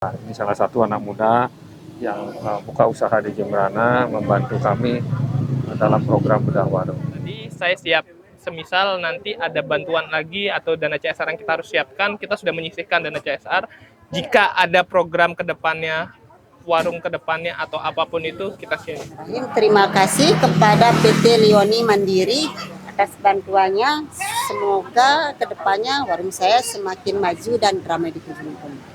Ini salah satu anak muda yang buka usaha di Jembrana, membantu kami dalam program bedah warung. Jadi saya siap, semisal nanti ada bantuan lagi atau dana CSR yang kita harus siapkan, kita sudah menyisihkan dana CSR. Jika ada program ke depannya, warung ke depannya atau apapun itu, kita siap. Terima kasih kepada PT Lioni Mandiri atas bantuannya. Semoga ke depannya warung saya semakin maju dan ramai dikunjungi.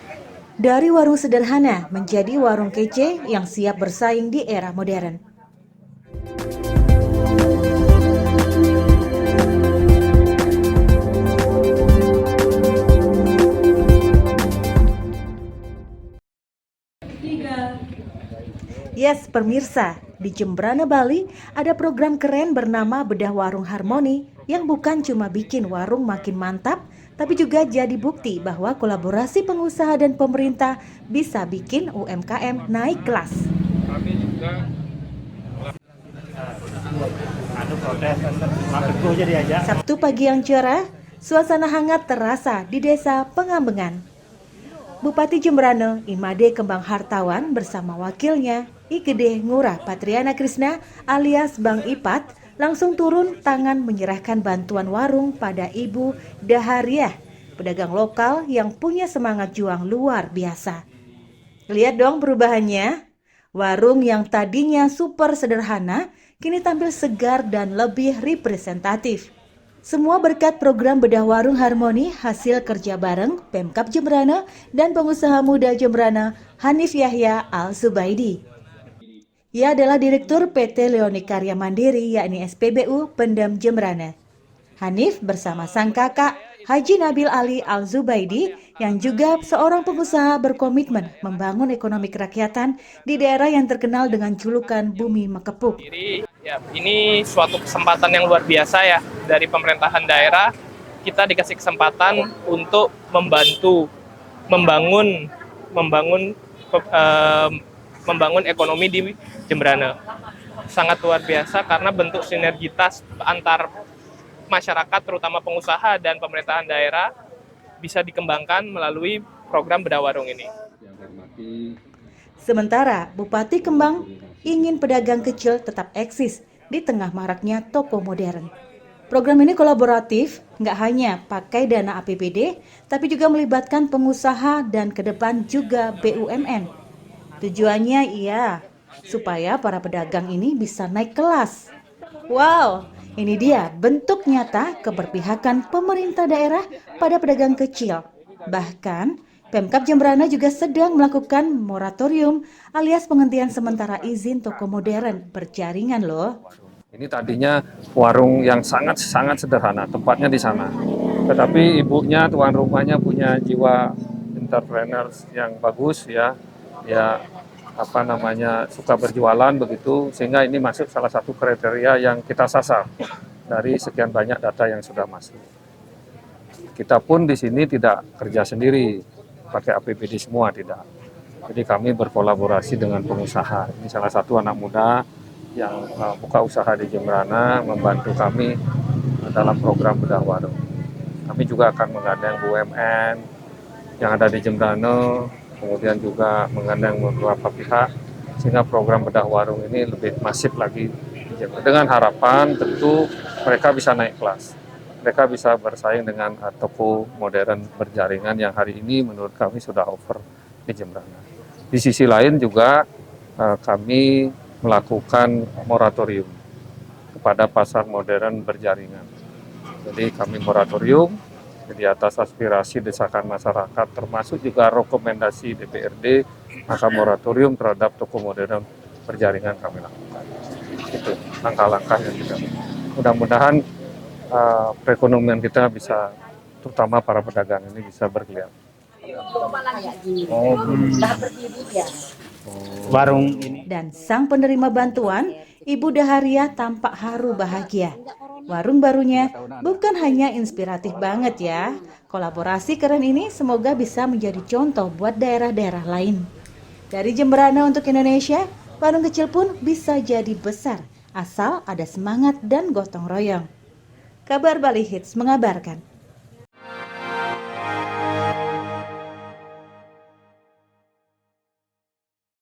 Dari warung sederhana menjadi warung kece yang siap bersaing di era modern. Yes, pemirsa, di Jembrana, Bali ada program keren bernama Bedah Warung Harmoni yang bukan cuma bikin warung makin mantap, tapi juga jadi bukti bahwa kolaborasi pengusaha dan pemerintah bisa bikin UMKM naik kelas. Sabtu pagi yang cerah, suasana hangat terasa di Desa Pengambengan. Bupati Jembrana, Imade Kembang Hartawan bersama wakilnya, I Gede Ngurah Patriana Krisna alias Bang Ipat, langsung turun tangan menyerahkan bantuan warung pada Ibu Dahariah, pedagang lokal yang punya semangat juang luar biasa. Lihat dong perubahannya, warung yang tadinya super sederhana, kini tampil segar dan lebih representatif. Semua berkat program Bedah Warung Harmoni hasil kerja bareng Pemkab Jembrana dan pengusaha muda Jembrana Hanif Yahya Al-Zubaidi. Ia adalah Direktur PT Leoni Karya Mandiri yakni SPBU Pendam Jembrana. Hanif bersama sang kakak Haji Nabil Ali Al-Zubaidi yang juga seorang pengusaha berkomitmen membangun ekonomi kerakyatan di daerah yang terkenal dengan julukan Bumi Mekepuk. Ya, ini suatu kesempatan yang luar biasa ya dari pemerintahan daerah. Kita dikasih kesempatan untuk membangun ekonomi di Jembrana. Sangat luar biasa karena bentuk sinergitas antar masyarakat, terutama pengusaha dan pemerintahan daerah, bisa dikembangkan melalui program Bedah Warung ini. Sementara Bupati Kembang ingin pedagang kecil tetap eksis di tengah maraknya toko modern. Program ini kolaboratif, nggak hanya pakai dana APBD, tapi juga melibatkan pengusaha dan ke depan juga BUMN. Tujuannya supaya para pedagang ini bisa naik kelas. Wow, ini dia bentuk nyata keberpihakan pemerintah daerah pada pedagang kecil. Bahkan Pemkab Jembrana juga sedang melakukan moratorium alias penghentian sementara izin toko modern berjaringan loh. Ini tadinya warung yang sangat sederhana, tempatnya di sana. Tetapi ibunya, tuan rumahnya punya jiwa entrepreneur yang bagus suka berjualan begitu, sehingga ini masuk salah satu kriteria yang kita sasar dari sekian banyak data yang sudah masuk. Kita pun di sini tidak kerja sendiri, pakai APBD semua, tidak. Jadi kami berkolaborasi dengan pengusaha. Ini salah satu anak muda yang buka usaha di Jembrana, membantu kami dalam program bedah warung. Kami juga akan menggandeng BUMN yang ada di Jembrana, kemudian juga menggandeng beberapa pihak, sehingga program bedah warung ini lebih masif lagi. Dengan harapan tentu mereka bisa naik kelas. Mereka bisa bersaing dengan toko modern berjaringan yang hari ini menurut kami sudah over di Jembrana. Di sisi lain juga kami melakukan moratorium kepada pasar modern berjaringan. Jadi kami moratorium di atas aspirasi desakan masyarakat, termasuk juga rekomendasi DPRD, maka moratorium terhadap toko modern berjaringan kami lakukan. Itu langkah-langkah yang kita mudah-mudahan perekonomian kita bisa, terutama para pedagang ini bisa bergeliat. Warung ini. Dan sang penerima bantuan, Ibu Dahariah tampak haru bahagia. Warung barunya bukan hanya inspiratif banget ya. Kolaborasi keren ini semoga bisa menjadi contoh buat daerah-daerah lain. Dari Jembrana untuk Indonesia, warung kecil pun bisa jadi besar, asal ada semangat dan gotong royong. Kabar Bali Hits mengabarkan.